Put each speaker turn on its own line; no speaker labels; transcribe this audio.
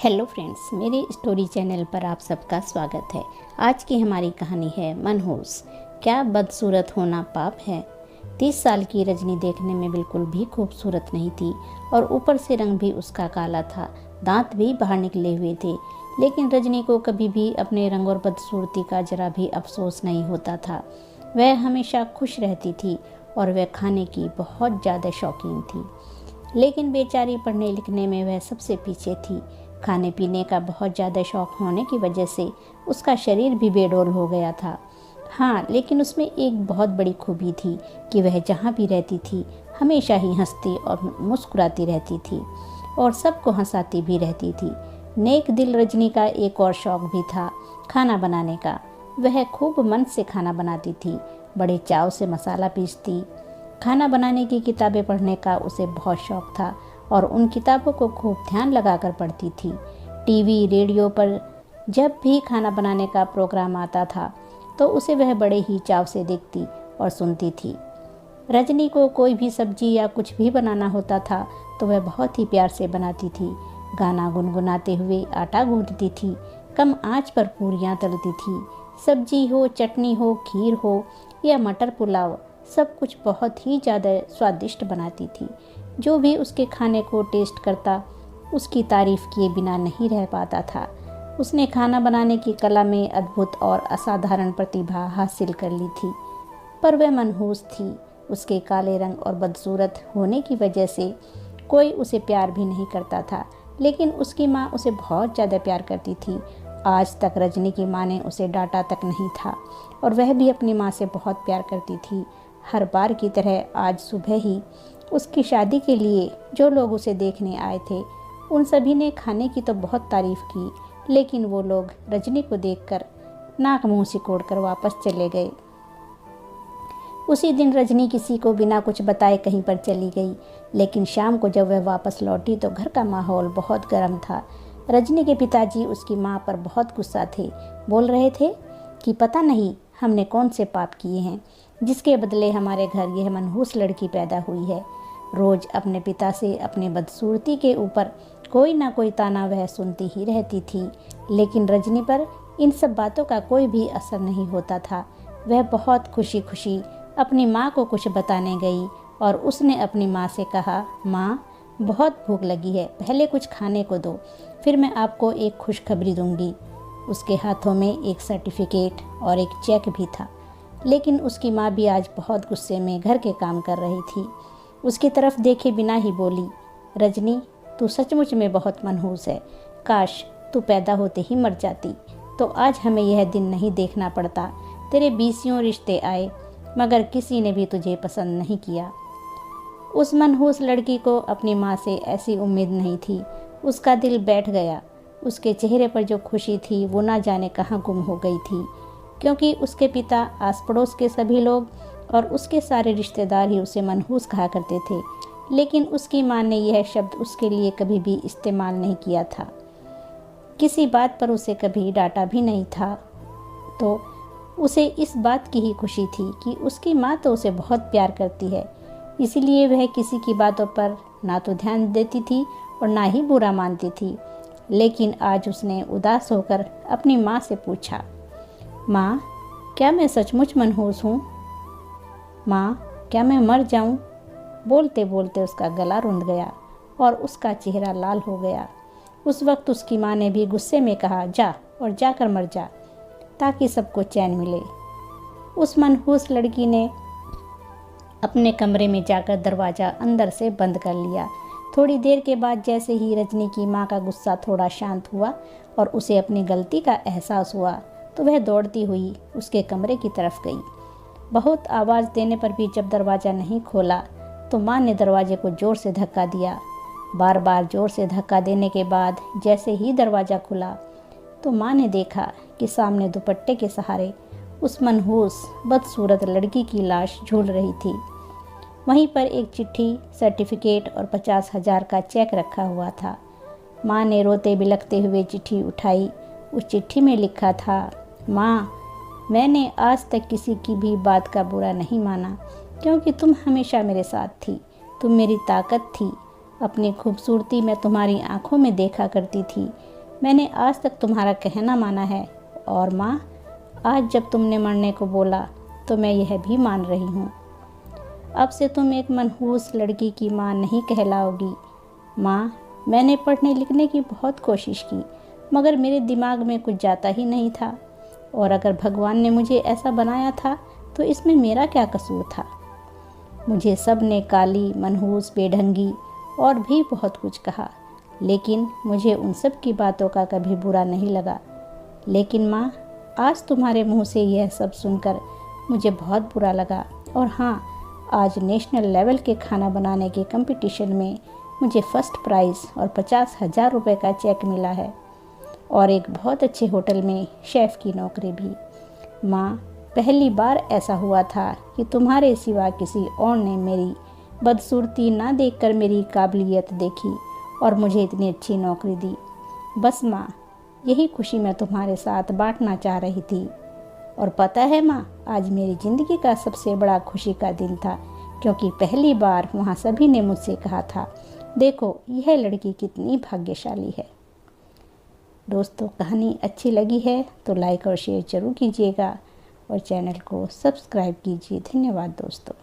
Hello friends, मेरे story channel पर आप सबका स्वागत है। आज की हमारी कहानी है मनहूस। क्या बदसूरत होना पाप है। 30 साल की रजनी देखने में बिल्कुल भी खूबसूरत नहीं थी और ऊपर से रंग भी उसका काला था, दांत भी बाहर निकले हुए थे। लेकिन रजनी को कभी भी अपने रंग और बदसूरती का जरा भी अफसोस नहीं होता था। वह हमेशा खुश रहती थी और वह खाने की बहुत ज़्यादा शौकीन थी। लेकिन बेचारी पढ़ने लिखने में वह सबसे पीछे थी। खाने पीने का बहुत ज़्यादा शौक़ होने की वजह से उसका शरीर भी बेडौल हो गया था। हाँ, लेकिन उसमें एक बहुत बड़ी खूबी थी कि वह जहाँ भी रहती थी हमेशा ही हंसती और मुस्कुराती रहती थी और सबको हंसाती भी रहती थी। नेक दिल रजनी का एक और शौक़ भी था, खाना बनाने का। वह खूब मन से खाना बनाती थी, बड़े चाव से मसाला पीसती। खाना बनाने की किताबें पढ़ने का उसे बहुत शौक़ था और उन किताबों को खूब ध्यान लगाकर पढ़ती थी। टीवी, रेडियो पर जब भी खाना बनाने का प्रोग्राम आता था तो उसे वह बड़े ही चाव से देखती और सुनती थी। रजनी को कोई भी सब्जी या कुछ भी बनाना होता था तो वह बहुत ही प्यार से बनाती थी। गाना गुनगुनाते हुए आटा गूंथती थी, कम आंच पर पूरियां तलती थी। सब्जी हो, चटनी हो, खीर हो या मटर पुलाव, सब कुछ बहुत ही ज़्यादा स्वादिष्ट बनाती थी। जो भी उसके खाने को टेस्ट करता उसकी तारीफ़ किए बिना नहीं रह पाता था। उसने खाना बनाने की कला में अद्भुत और असाधारण प्रतिभा हासिल कर ली थी, पर वह मनहूस थी। उसके काले रंग और बदसूरत होने की वजह से कोई उसे प्यार भी नहीं करता था, लेकिन उसकी माँ उसे बहुत ज़्यादा प्यार करती थी। आज तक रजनी की माँ ने उसे डांटा तक नहीं था और वह भी अपनी माँ से बहुत प्यार करती थी। हर बार की तरह आज सुबह ही उसकी शादी के लिए जो लोग उसे देखने आए थे उन सभी ने खाने की तो बहुत तारीफ़ की, लेकिन वो लोग रजनी को देखकर नाक मुंह सिकोड़कर वापस चले गए। उसी दिन रजनी किसी को बिना कुछ बताए कहीं पर चली गई, लेकिन शाम को जब वह वापस लौटी तो घर का माहौल बहुत गर्म था। रजनी के पिताजी उसकी माँ पर बहुत गुस्सा थे। बोल रहे थे कि पता नहीं हमने कौन से पाप किए हैं जिसके बदले हमारे घर यह मनहूस लड़की पैदा हुई है। रोज़ अपने पिता से अपनी बदसूरती के ऊपर कोई ना कोई ताना वह सुनती ही रहती थी, लेकिन रजनी पर इन सब बातों का कोई भी असर नहीं होता था। वह बहुत खुशी खुशी अपनी माँ को कुछ बताने गई और उसने अपनी माँ से कहा, माँ, बहुत भूख लगी है, पहले कुछ खाने को दो, फिर मैं आपको एक खुशखबरी दूंगी। उसके हाथों में एक सर्टिफिकेट और एक चेक भी था, लेकिन उसकी माँ भी आज बहुत गुस्से में घर के काम कर रही थी। उसकी तरफ देखे बिना ही बोली, रजनी, तू सचमुच में बहुत मनहूस है। काश तू पैदा होते ही मर जाती तो आज हमें यह दिन नहीं देखना पड़ता। तेरे 20 रिश्ते आए मगर किसी ने भी तुझे पसंद नहीं किया। उस मनहूस लड़की को अपनी माँ से ऐसी उम्मीद नहीं थी। उसका दिल बैठ गया। उसके चेहरे पर जो खुशी थी वो ना जाने कहाँ गुम हो गई थी, क्योंकि उसके पिता, आस पड़ोस के सभी लोग और उसके सारे रिश्तेदार ही उसे मनहूस कहा करते थे, लेकिन उसकी माँ ने यह शब्द उसके लिए कभी भी इस्तेमाल नहीं किया था। किसी बात पर उसे कभी डांटा भी नहीं था। तो उसे इस बात की ही खुशी थी कि उसकी माँ तो उसे बहुत प्यार करती है, इसीलिए वह किसी की बातों पर ना तो ध्यान देती थी और ना ही बुरा मानती थी। लेकिन आज उसने उदास होकर अपनी माँ से पूछा, माँ, क्या मैं सचमुच मनहूस हूँ? माँ, क्या मैं मर जाऊँ? बोलते बोलते उसका गला रुंध गया और उसका चेहरा लाल हो गया। उस वक्त उसकी माँ ने भी गुस्से में कहा, जा और जाकर मर जा, ताकि सबको चैन मिले। उस मनहूस लड़की ने अपने कमरे में जाकर दरवाज़ा अंदर से बंद कर लिया। थोड़ी देर के बाद जैसे ही रजनी की माँ का गुस्सा थोड़ा शांत हुआ और उसे अपनी गलती का एहसास हुआ तो वह दौड़ती हुई उसके कमरे की तरफ गई। बहुत आवाज़ देने पर भी जब दरवाज़ा नहीं खोला तो माँ ने दरवाजे को ज़ोर से धक्का दिया। बार बार ज़ोर से धक्का देने के बाद जैसे ही दरवाज़ा खुला तो माँ ने देखा कि सामने दुपट्टे के सहारे उस मनहूस बदसूरत लड़की की लाश झूल रही थी। वहीं पर एक चिट्ठी, सर्टिफिकेट और 50,000 का चेक रखा हुआ था। माँ ने रोते बिलखते हुए चिट्ठी उठाई। उस चिट्ठी में लिखा था, माँ, मैंने आज तक किसी की भी बात का बुरा नहीं माना, क्योंकि तुम हमेशा मेरे साथ थी। तुम मेरी ताकत थी अपनी खूबसूरती मैं तुम्हारी आंखों में देखा करती थी। मैंने आज तक तुम्हारा कहना माना है। और माँ, आज जब तुमने मरने को बोला तो मैं यह भी मान रही हूँ। अब से तुम एक मनहूस लड़की की माँ नहीं कहलाओगी। माँ, मैंने पढ़ने लिखने की बहुत कोशिश की, मगर मेरे दिमाग में कुछ जाता ही नहीं था। और अगर भगवान ने मुझे ऐसा बनाया था तो इसमें मेरा क्या कसूर था। मुझे सब ने काली, मनहूस, बेढंगी और भी बहुत कुछ कहा, लेकिन मुझे उन सब की बातों का कभी बुरा नहीं लगा। लेकिन माँ, आज तुम्हारे मुंह से यह सब सुनकर मुझे बहुत बुरा लगा। और हाँ, आज नेशनल लेवल के खाना बनाने के कंपटीशन में मुझे फर्स्ट प्राइज़ और 50,000 रुपये का चेक मिला है, और एक बहुत अच्छे होटल में शेफ़ की नौकरी भी। माँ, पहली बार ऐसा हुआ था कि तुम्हारे सिवा किसी और ने मेरी बदसूरती ना देखकर मेरी काबिलियत देखी और मुझे इतनी अच्छी नौकरी दी। बस माँ, यही खुशी मैं तुम्हारे साथ बांटना चाह रही थी। और पता है माँ, आज मेरी ज़िंदगी का सबसे बड़ा खुशी का दिन था, क्योंकि पहली बार वहाँ सभी ने मुझसे कहा था, देखो यह लड़की कितनी भाग्यशाली है। दोस्तों, कहानी अच्छी लगी है तो लाइक और शेयर ज़रूर कीजिएगा और चैनल को सब्सक्राइब कीजिए। धन्यवाद दोस्तों।